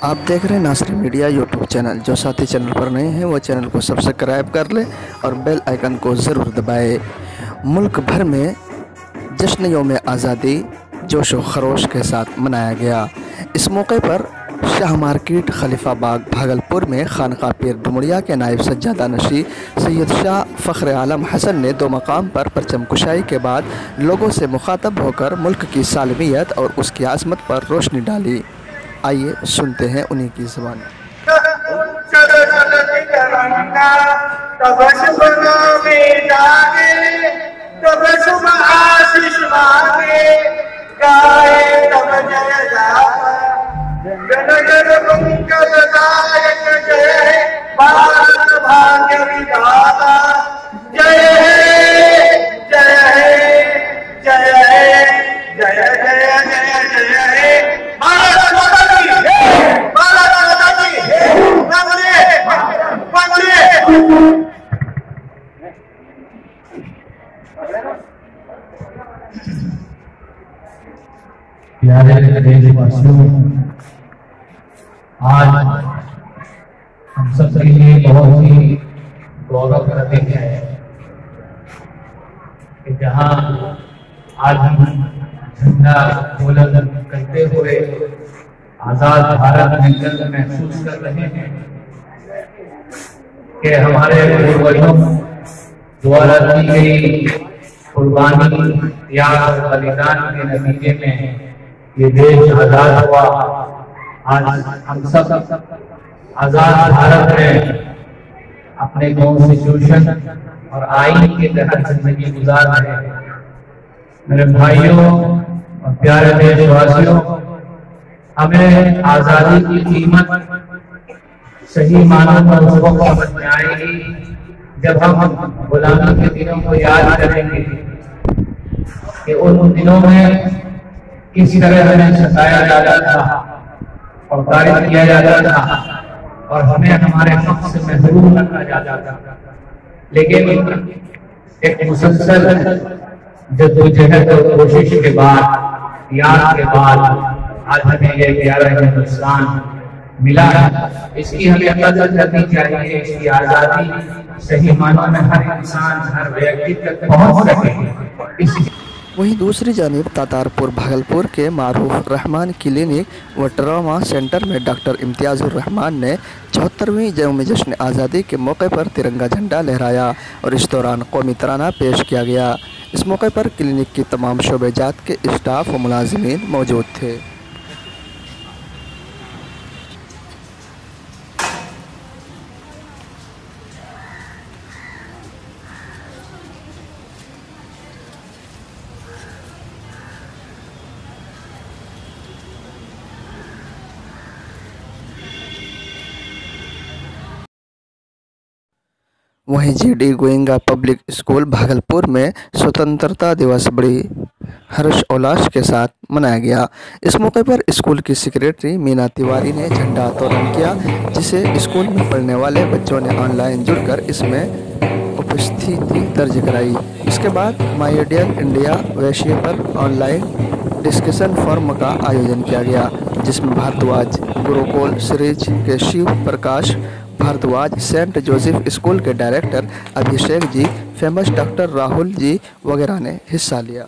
आप देख रहे हैं नासरी मीडिया यूट्यूब चैनल। जो साथी चैनल पर नए हैं वो चैनल को सब्सक्राइब कर ले और बेल आइकन को ज़रूर दबाएं। मुल्क भर में जश्न यौम आज़ादी जोश व खरोश के साथ मनाया गया। इस मौके पर शाह मार्केट, खलीफा बाग, भागलपुर में खानका पीर डुमरिया के नायब सज्जादा नशी सैयद शाह फ़ख्र आलम हसन ने दो मकाम पर परचम कुशाई के बाद लोगों से मुखातब होकर मुल्क की सालमियत और उसकी आज़मत पर रोशनी डाली। आइए सुनते हैं उन्हीं की ज़बान में। प्यारे देशवासियों, आज हम सब के लिए बहुत ही गौरव का दिन है कि जहां आज हम झंडा तोलन करते हुए आजाद भारत में गर्व महसूस कर रहे हैं कि हमारे पूर्वजों द्वारा की गई कुर्बानी, त्याग और बलिदान के नतीजे में ये देश आजाद हुआ। आज हम सब आजाद भारत में अपने कॉन्स्टिट्यूशन और आईन के तहत जिंदगी गुजार रहे हैं। मेरे भाइयों और प्यारे देशवासियों, हमें आजादी की कीमत सही मानों में उस वक्त समझ में आएगी जब हम गुलामी के दिनों को याद करेंगे कि उन दिनों में किस तरह हमें सताया जाता था और तारीफ किया जाता था और हमें हमारे हक से महरूम रखा जाता था। लेकिन एक मुसलसल जद्दोजहद और कोशिश के बाद, त्याग के बाद आज हमें ये प्यारा हिंदुस्तान मिला है। इसकी हमें कदर करनी चाहिए। इसकी आजादी सही मानों में हर इंसान, हर व्यक्ति तक पहुंच सके। वहीं दूसरी जानिब तातारपुर भागलपुर के मारूफ रहमान क्लिनिक व ट्रॉमा सेंटर में डॉक्टर इम्तियाज़ुर रहमान ने 74वीं यौम जश्न आज़ादी के मौके पर तिरंगा झंडा लहराया और इस दौरान कौमी तराना पेश किया गया। इस मौके पर क्लिनिक की तमाम शोबेजात के स्टाफ व मुलाजिमीन मौजूद थे। वहीं जीडी गोइंगा पब्लिक स्कूल भागलपुर में स्वतंत्रता दिवस बड़ी हर्ष उल्लास के साथ मनाया गया। इस मौके पर स्कूल की सेक्रेटरी मीना तिवारी ने झंडा तोलन किया, जिसे स्कूल में पढ़ने वाले बच्चों ने ऑनलाइन जुड़कर इसमें उपस्थिति दर्ज कराई। इसके बाद माय डियर इंडिया विषय पर ऑनलाइन डिस्कशन फोरम का आयोजन किया गया, जिसमें भारद्वाज गुरुकुल सीरीज के Shiv Prakash Bhardwaj, Saint Joseph school के director Abhishek ji, famous doctor Rahul ji वगैरह ने हिस्सा लिया।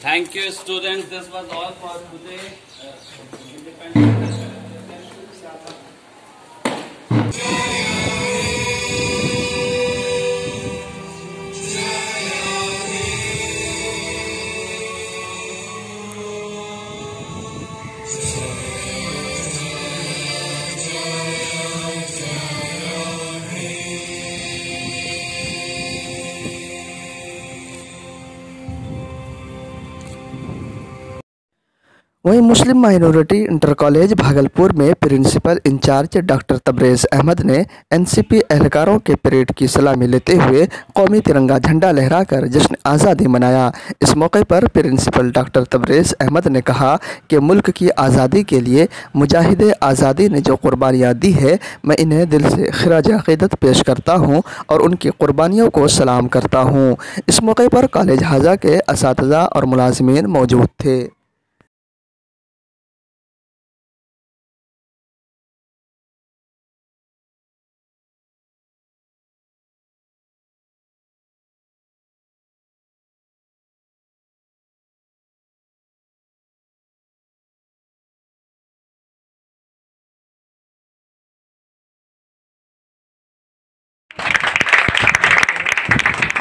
Thank you students, this was all for today. वहीं Muslim minority inter college Bhagalpur में principal in-charge doctor Tabrez Ahmad ने एनसीपी एहलकारों के परेड की सलामी लेते हुए कौमी तिरंगा झंडा लहराकर जश्न आज़ादी मनाया। इस मौके पर प्रिंसिपल डॉक्टर तबरेज़ अहमद ने कहा कि मुल्क की आज़ादी के लिए मुजाहिदे आज़ादी ने जो कुर्बानियाँ दी है, मैं इन्हें दिल से खिराज अक़ीदत पेश करता हूँ और उनकी कुर्बानियों को सलाम करता हूँ। इस मौके पर कॉलेज हाजा के असातिज़ा और मुलाज़िमीन मौजूद थे।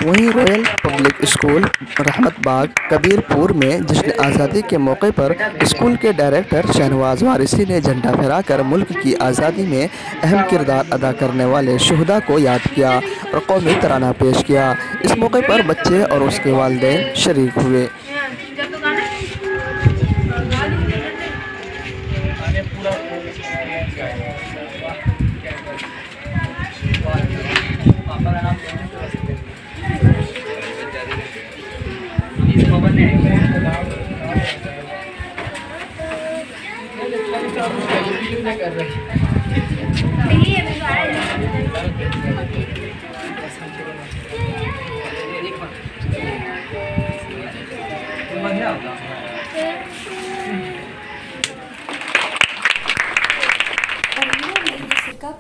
वहीं रॉयल पब्लिक स्कूल रहमतबाग कबीरपुर में जश्न आज़ादी के मौके पर स्कूल के डायरेक्टर शहनवाज वारिसी ने झंडा फहराकर मुल्क की आज़ादी में अहम किरदार अदा करने वाले शहदा को याद किया और कौमी तराना पेश किया। इस मौके पर बच्चे और उसके वालिदैन शरीक हुए।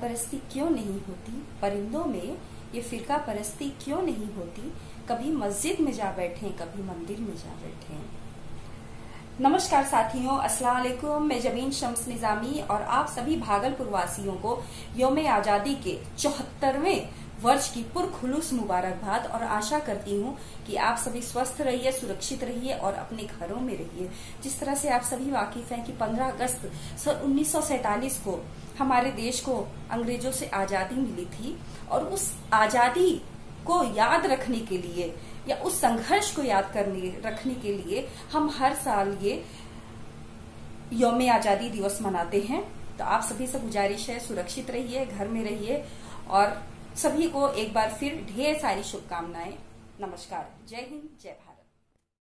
परस्ती क्यों नहीं होती, परिंदों में ये फिरका परस्ती क्यों नहीं होती, कभी मस्जिद में जा बैठे कभी मंदिर में जा बैठे। नमस्कार साथियों, अस्सलाम वालेकुम। मैं जमीन शम्स निजामी और आप सभी भागलपुर वासियों को यौम आजादी के 74वें वर्ष की पुरखुलूस मुबारकबाद और आशा करती हूँ कि आप सभी स्वस्थ रहिए, सुरक्षित रहिए और अपने घरों में रहिए। जिस तरह से आप सभी वाकिफ हैं कि 15 अगस्त 1947 को हमारे देश को अंग्रेजों से आजादी मिली थी और उस आजादी को याद रखने के लिए या उस संघर्ष को याद रखने के लिए हम हर साल ये यौम आजादी दिवस मनाते हैं। तो आप सभी से गुजारिश है, सुरक्षित रहिए, घर में रहिए और सभी को एक बार फिर ढेर सारी शुभकामनाएं। नमस्कार, जय हिंद, जय भारत।